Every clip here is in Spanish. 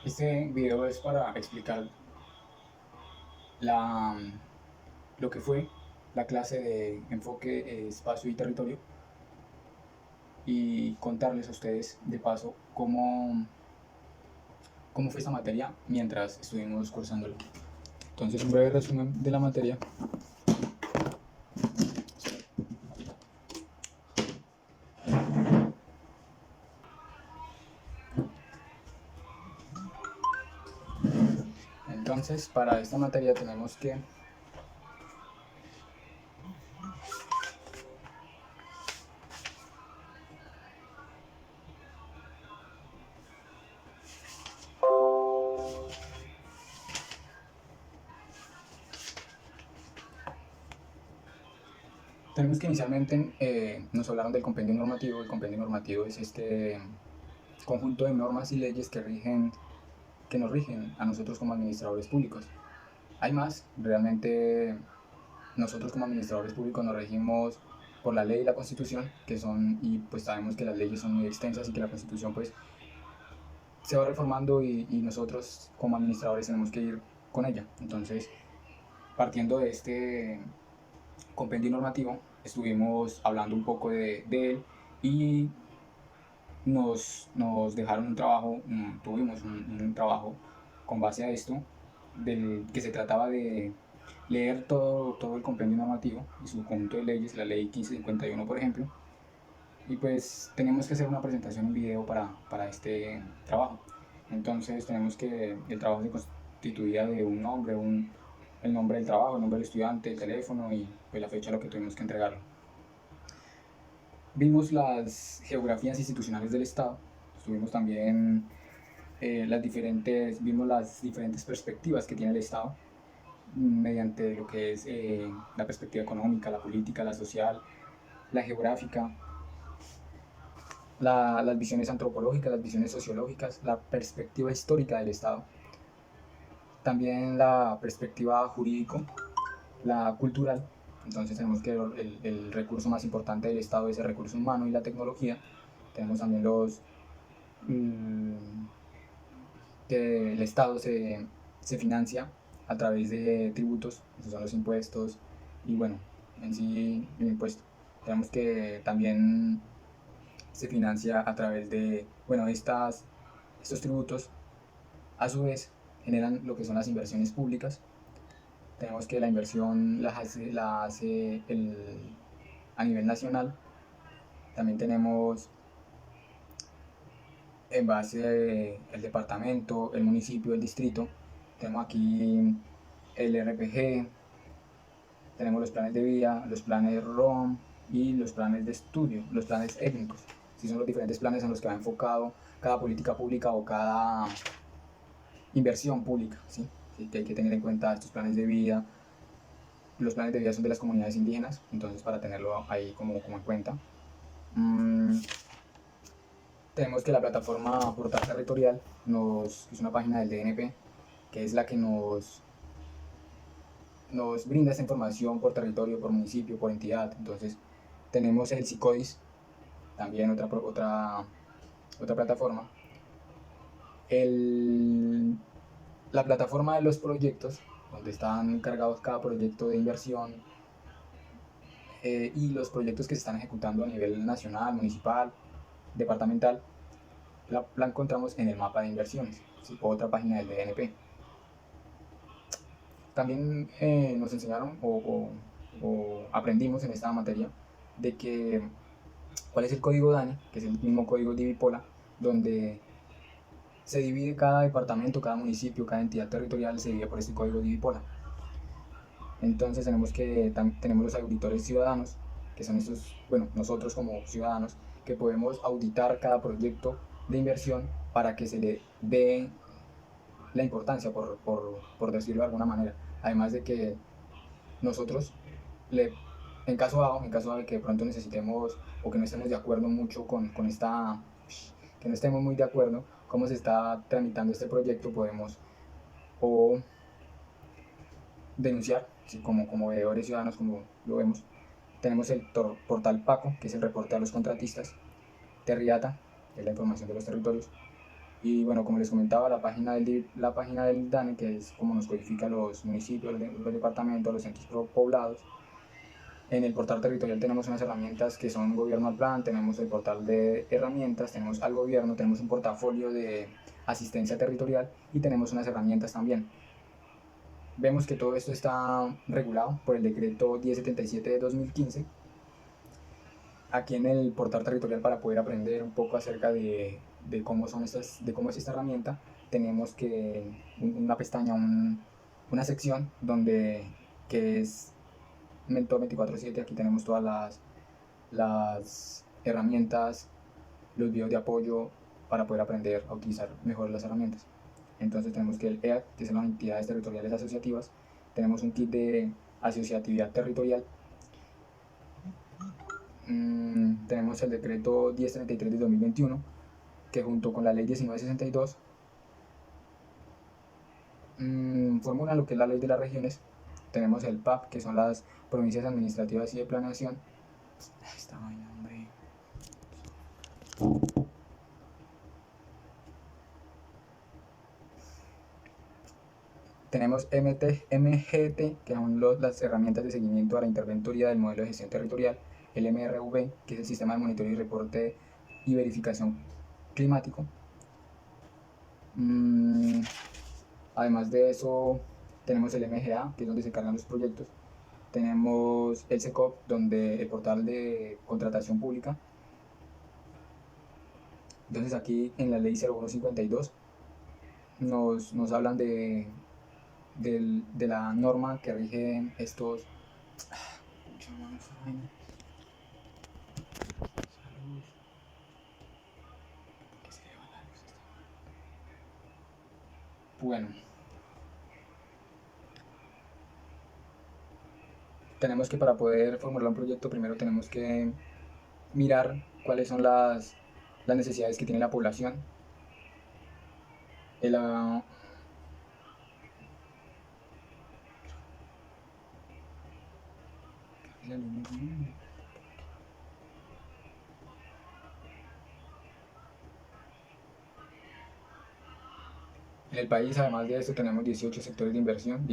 Este video es para explicar la, lo que fue la clase de enfoque espacio y territorio y contarles a ustedes de paso cómo fue esta materia mientras estuvimos cursándolo. Entonces, un breve resumen de la materia. Entonces, para esta materia tenemos que inicialmente nos hablaron del compendio normativo. El compendio normativo es este conjunto de normas y leyes que nos rigen a nosotros como administradores públicos. Hay más, realmente nosotros como administradores públicos nos regimos por la ley y la constitución, y pues sabemos que las leyes son muy extensas y que la constitución pues se va reformando y nosotros como administradores tenemos que ir con ella. Entonces, partiendo de este compendio normativo, estuvimos hablando un poco de él y nos dejaron un trabajo, tuvimos un trabajo con base a esto, del que se trataba de leer todo el compendio normativo y su conjunto de leyes, la ley 1551 por ejemplo, y pues tenemos que hacer una presentación en video para este trabajo. Entonces el trabajo se constituía de un nombre, el nombre del trabajo, el nombre del estudiante, el teléfono y pues la fecha a lo que tuvimos que entregarlo. Vimos las geografías institucionales del Estado, estuvimos también vimos las diferentes perspectivas que tiene el Estado mediante lo que es la perspectiva económica, la política, la social, la geográfica, las visiones antropológicas, las visiones sociológicas, la perspectiva histórica del Estado, también la perspectiva jurídico, la cultural. Entonces tenemos que el recurso más importante del Estado es el recurso humano y la tecnología. Tenemos también que el Estado se financia a través de tributos, esos son los impuestos, y bueno, en sí el impuesto. Tenemos que también se financia a través de, bueno, estos tributos a su vez generan lo que son las inversiones públicas. Tenemos que la inversión la hace a nivel nacional. También tenemos en base el departamento, el municipio, el distrito. Tenemos aquí el RPG, tenemos los planes de vía, los planes ROM y los planes de estudio, los planes étnicos. Sí, son los diferentes planes en los que va enfocado cada política pública o cada inversión pública, ¿sí? Sí, que hay que tener en cuenta estos planes de vida. Los planes de vida son de las comunidades indígenas, entonces para tenerlo ahí como en cuenta. Tenemos que la plataforma Portal Territorial es una página del DNP, que es la que nos brinda esta información por territorio, por municipio, por entidad. Entonces tenemos el SICODIS, también otra plataforma. La plataforma de los proyectos, donde están cargados cada proyecto de inversión y los proyectos que se están ejecutando a nivel nacional, municipal, departamental, la encontramos en el mapa de inversiones, ¿sí? Otra página del DNP. También nos enseñaron o aprendimos en esta materia de que cuál es el código DANI, que es el mismo código Divipola, donde se divide cada departamento, cada municipio, cada entidad territorial se divide por este código Divipola. Entonces tenemos los auditores ciudadanos, que son nosotros como ciudadanos, que podemos auditar cada proyecto de inversión para que se le dé la importancia, por decirlo de alguna manera. Además de que nosotros, en caso dado de que de pronto necesitemos o que no estemos de acuerdo mucho que no estemos muy de acuerdo cómo se está tramitando este proyecto, podemos o denunciar, ¿sí? Como veedores ciudadanos, como lo vemos. Tenemos el portal PACO, que es el reporte a los contratistas, Terriata, que es la información de los territorios, Y bueno, como les comentaba, la página del DANE, que es como nos codifica los municipios, los departamentos, los centros poblados. En el portal territorial tenemos unas herramientas que son gobierno al plan, tenemos el portal de herramientas, tenemos al gobierno, tenemos un portafolio de asistencia territorial y tenemos unas herramientas también. Vemos que todo esto está regulado por el decreto 1077 de 2015. Aquí en el portal territorial, para poder aprender un poco acerca de cómo es esta herramienta, tenemos que una pestaña, una sección que es Mentor 24/7. Aquí tenemos todas las herramientas, los videos de apoyo para poder aprender a utilizar mejor las herramientas. Entonces tenemos que el EAT, que son las entidades territoriales asociativas, tenemos un kit de asociatividad territorial, tenemos el decreto 1033 de 2021, que junto con la ley 1962 formula lo que es la ley de las regiones. Tenemos el PAP, que son las provincias administrativas y de planeación. Esta vaina, hombre. Tenemos MGT, que son las herramientas de seguimiento a la interventoría del modelo de gestión territorial. El MRV, que es el sistema de monitoreo y reporte y verificación climático. Además de eso, tenemos el MGA, que es donde se cargan los proyectos. Tenemos el SECOP, donde el portal de contratación pública. Entonces aquí en la ley 0152 nos hablan de la norma que rige estos. Bueno, tenemos que, para poder formular un proyecto, primero tenemos que mirar cuáles son las necesidades que tiene la población. En el país, además de esto, tenemos 18 sectores de inversión,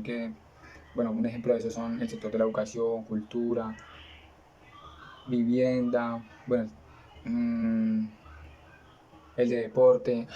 que, bueno, un ejemplo de eso son el sector de la educación, cultura, vivienda, bueno, el de deporte.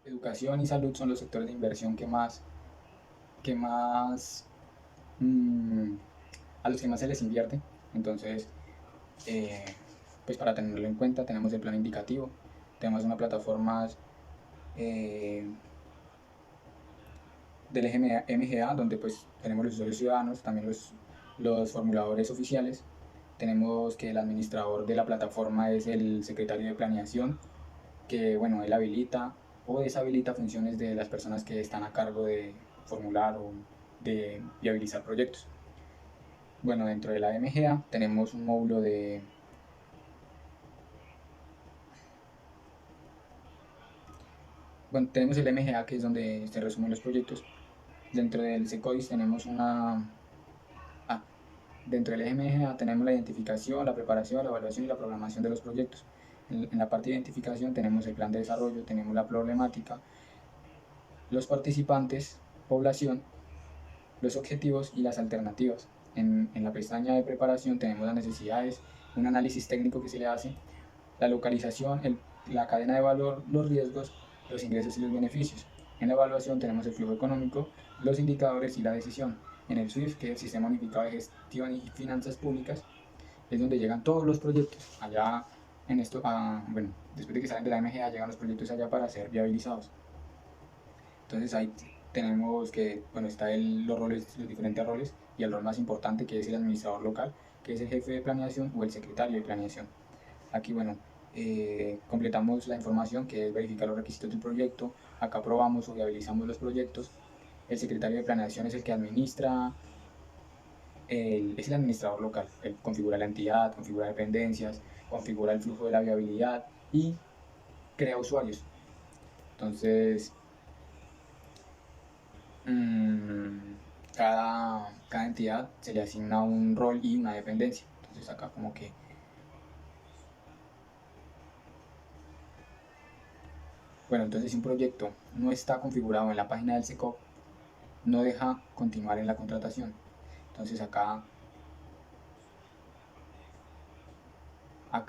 Educación y salud son los sectores de inversión a los que más se les invierte. Entonces, pues para tenerlo en cuenta, tenemos el plan indicativo, tenemos una plataforma del MGA, donde pues tenemos los usuarios ciudadanos, también los formuladores oficiales. Tenemos que el administrador de la plataforma es el secretario de planeación, que bueno, él habilita o deshabilita funciones de las personas que están a cargo de formular o de viabilizar proyectos. Bueno, dentro de la MGA tenemos un módulo de tenemos el MGA, que es donde se resumen los proyectos. Dentro del SECODIS tenemos dentro del MGA tenemos la identificación, la preparación, la evaluación y la programación de los proyectos. En la parte de identificación tenemos el plan de desarrollo, tenemos la problemática, los participantes, población, los objetivos y las alternativas. En la pestaña de preparación tenemos las necesidades, un análisis técnico que se le hace, la localización, la cadena de valor, los riesgos, los ingresos y los beneficios. En la evaluación tenemos el flujo económico, los indicadores y la decisión. En el SWIFT, que es el Sistema Unificado de Gestión y Finanzas Públicas, es donde llegan todos los proyectos. Allá, bueno, después de que salen de la MGA, llegan los proyectos allá para ser viabilizados. Entonces ahí tenemos que, bueno, están los diferentes roles, y el rol más importante, que es el administrador local, que es el jefe de planeación o el secretario de planeación. Aquí, bueno, completamos la información, que es verificar los requisitos del proyecto. Acá aprobamos o viabilizamos los proyectos. El secretario de planeación es el que administra es el administrador local. Él configura la entidad, configura dependencias, configura el flujo de la viabilidad y crea usuarios. Entonces, cada entidad se le asigna un rol y una dependencia. Entonces acá como que bueno, entonces si un proyecto no está configurado en la página del SECOP, no deja continuar en la contratación. Entonces acá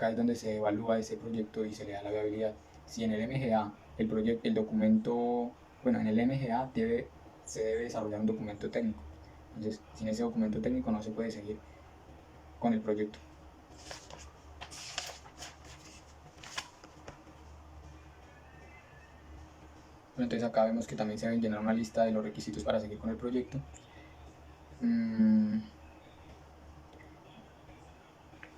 es donde se evalúa ese proyecto y se le da la viabilidad. Si en el MGA el documento, bueno, en el MGA se debe desarrollar un documento técnico. Entonces, sin ese documento técnico no se puede seguir con el proyecto. Bueno, entonces acá vemos que también se deben llenar una lista de los requisitos para seguir con el proyecto.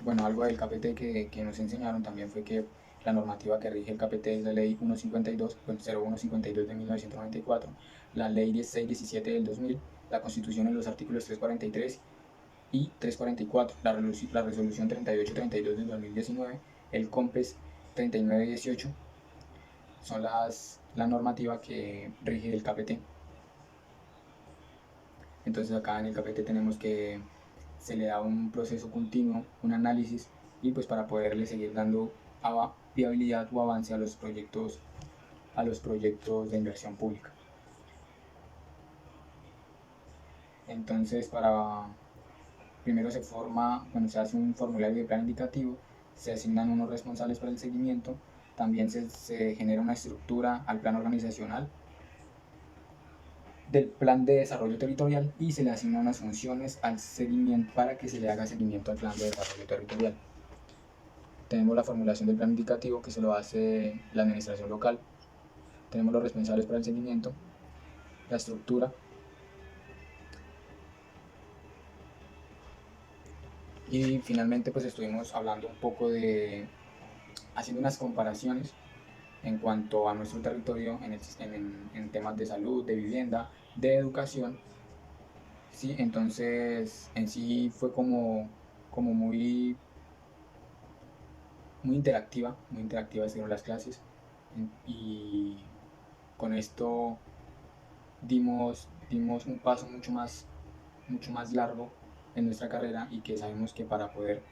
Bueno, algo del KPT que nos enseñaron también fue que la normativa que rige el KPT es la ley 152, 0152 de 1994, la ley 1617 del 2000, la constitución en los artículos 343 y 344, la resolución 3832 del 2019, el COMPES 3918, son la normativa que rige el KPT. Entonces acá en el KPT tenemos que se le da un proceso continuo, un análisis, y pues para poderle seguir dando viabilidad o avance a los proyectos de inversión pública. Entonces primero se hace un formulario de plan indicativo, se asignan unos responsables para el seguimiento, también se genera una estructura al plan organizacional del plan de desarrollo territorial y se le asignan unas funciones al seguimiento para que se le haga seguimiento al plan de desarrollo territorial. Tenemos la formulación del plan indicativo que se lo hace la administración local, tenemos los responsables para el seguimiento, la estructura y finalmente pues estuvimos hablando un poco haciendo unas comparaciones en cuanto a nuestro territorio en temas de salud, de vivienda, de educación. Sí, entonces en sí fue como muy muy interactivas fueron las clases y con esto dimos un paso mucho más largo en nuestra carrera y que sabemos que para poder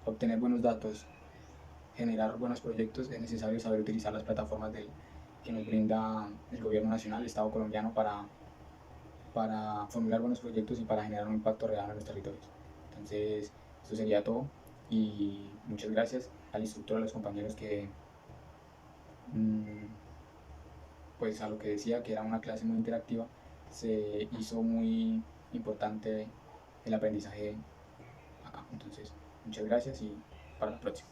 obtener buenos datos, generar buenos proyectos, es necesario saber utilizar las plataformas que nos brinda el gobierno nacional, el Estado colombiano, para formular buenos proyectos y para generar un impacto real en los territorios. Entonces, eso sería todo y muchas gracias al instructor, a los compañeros que, pues a lo que decía, que era una clase muy interactiva, se hizo muy importante el aprendizaje acá. Entonces, muchas gracias y para la próxima.